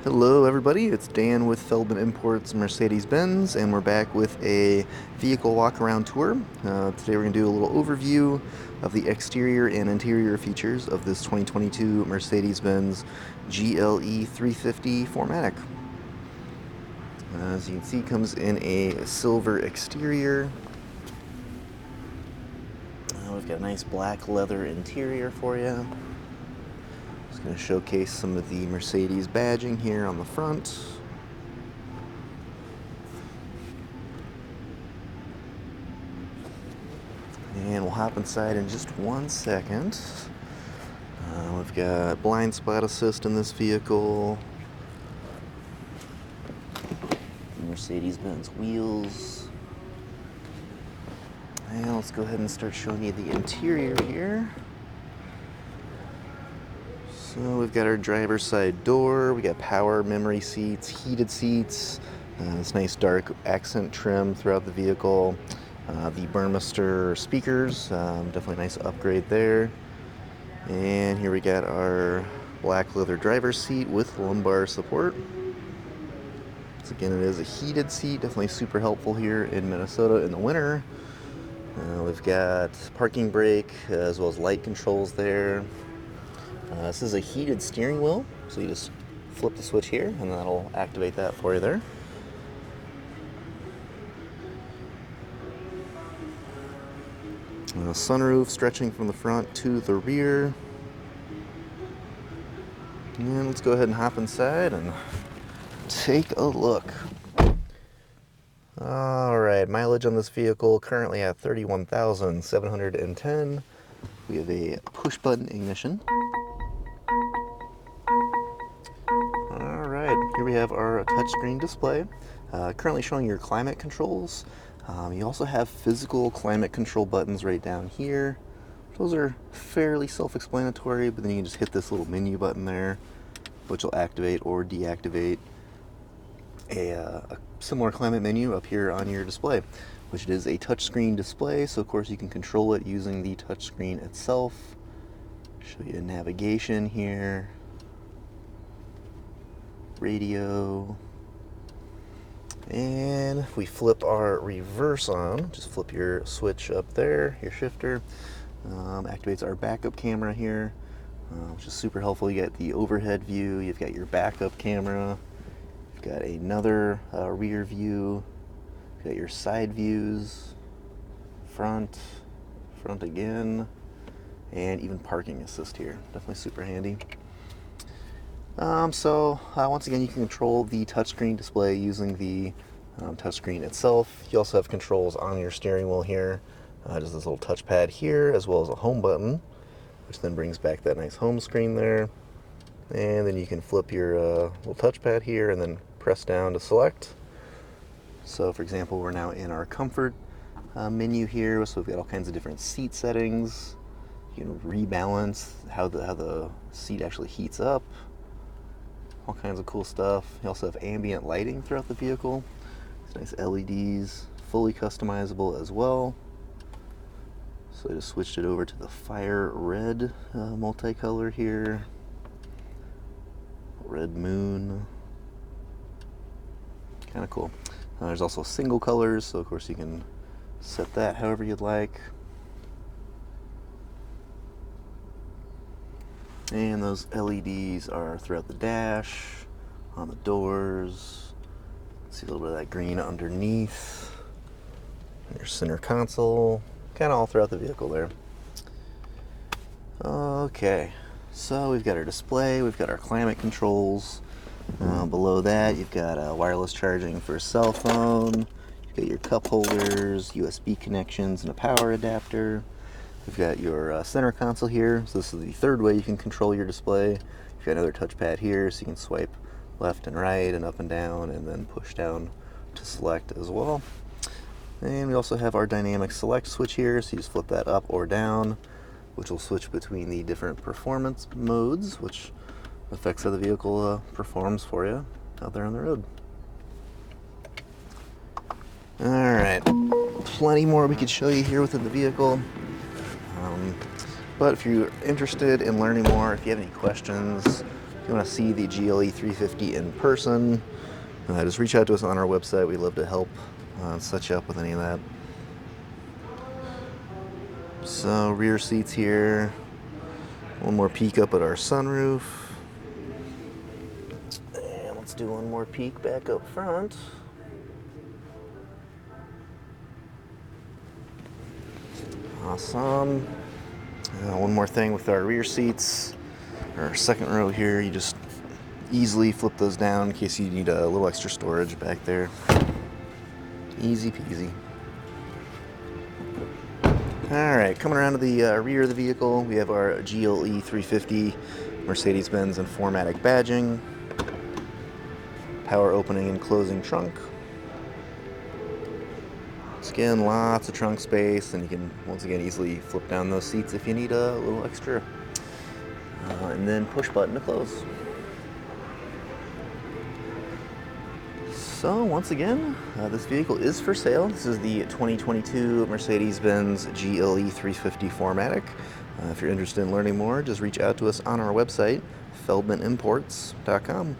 Hello everybody, it's Dan with Feldmann Imports Mercedes-Benz, and we're back with a vehicle walk-around tour. Today we're going to do a little overview of the exterior and interior features of this 2022 Mercedes-Benz GLE 350 4MATIC. As you can see, it comes in a silver exterior. We've got a nice black leather interior for you. Just going to showcase some of the Mercedes badging here on the front. And we'll hop inside in just 1 second. We've got blind spot assist in this vehicle. Mercedes-Benz wheels. And let's go ahead and start showing you the interior here. So we've got our driver's side door, we got power memory seats, heated seats, this nice dark accent trim throughout the vehicle, the Burmester speakers, definitely a nice upgrade there. And here we got our black leather driver's seat with lumbar support. So again, it is a heated seat, definitely super helpful here in Minnesota in the winter. We've got parking brake as well as light controls there. This is a heated steering wheel, so you just flip the switch here and that'll activate that for you there. Sunroof stretching from the front to the rear. And let's go ahead and hop inside and take a look. Alright, mileage on this vehicle currently at 31,710. We have a push button ignition. Here we have our touchscreen display, currently showing your climate controls. You also have physical climate control buttons right down here. Those are fairly self-explanatory, but then you can just hit this little menu button there, which will activate or deactivate a similar climate menu up here on your display, which it is a touchscreen display, so of course you can control it using the touchscreen itself. Show you navigation here. Radio, and if we flip our reverse on, just flip your switch up there, your shifter, activates our backup camera here, which is super helpful. You got the overhead view, you've got your backup camera, you've got another rear view, you've got your side views, front again, and even parking assist here. Definitely super handy. Once again, you can control the touchscreen display using the touchscreen itself. You also have controls on your steering wheel here, just this little touchpad here, as well as a home button, which then brings back that nice home screen there. And then you can flip your little touchpad here and then press down to select. So for example, we're now in our comfort menu here, so we've got all kinds of different seat settings. You can rebalance how the seat actually heats up. All kinds of cool stuff. You also have ambient lighting throughout the vehicle. It's nice LEDs, fully customizable as well. So I just switched it over to the fire red multicolor here. Red moon. Kind of cool. There's also single colors, so of course you can set that however you'd like. And those LEDs are throughout the dash, on the doors. See a little bit of that green underneath. Your center console, kind of all throughout the vehicle there. Okay, so we've got our display, we've got our climate controls. Below that, you've got wireless charging for a cell phone. You've got your cup holders, USB connections, and a power adapter. We've got your center console here, so this is the third way you can control your display. You've got another touchpad here, so you can swipe left and right and up and down, and then push down to select as well. And we also have our dynamic select switch here, so you just flip that up or down, which will switch between the different performance modes, which affects how the vehicle performs for you out there on the road. Alright, plenty more we could show you here within the vehicle. But if you're interested in learning more, if you have any questions, If you want to see the GLE 350 in person, just reach out to us on our website. We'd love to help set you up with any of that. So rear seats here. One more peek up at our sunroof. And let's do one more peek back up front. Awesome. One more thing with our rear seats. Our second row here, you just easily flip those down in case you need a little extra storage back there. Easy peasy. Alright, coming around to the rear of the vehicle, we have our GLE 350 Mercedes-Benz and 4MATIC badging. Power opening and closing trunk. Again, lots of trunk space, and you can once again easily flip down those seats if you need a little extra. And then push button to close. So once again, this vehicle is for sale. This is the 2022 Mercedes-Benz GLE 350 4MATIC. If you're interested in learning more, just reach out to us on our website, feldmanimports.com.